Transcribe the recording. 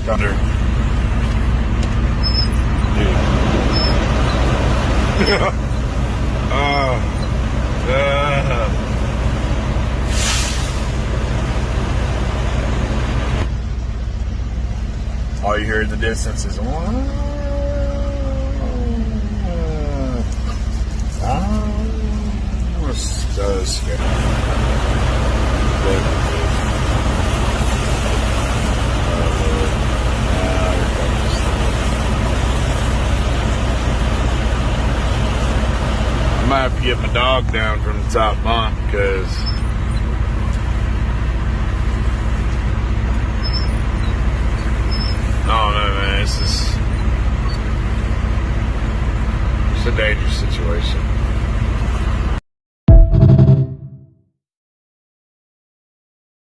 Thunder. Dude. All you hear in the distance is so scary. I might have to get my dog down from the top bunk because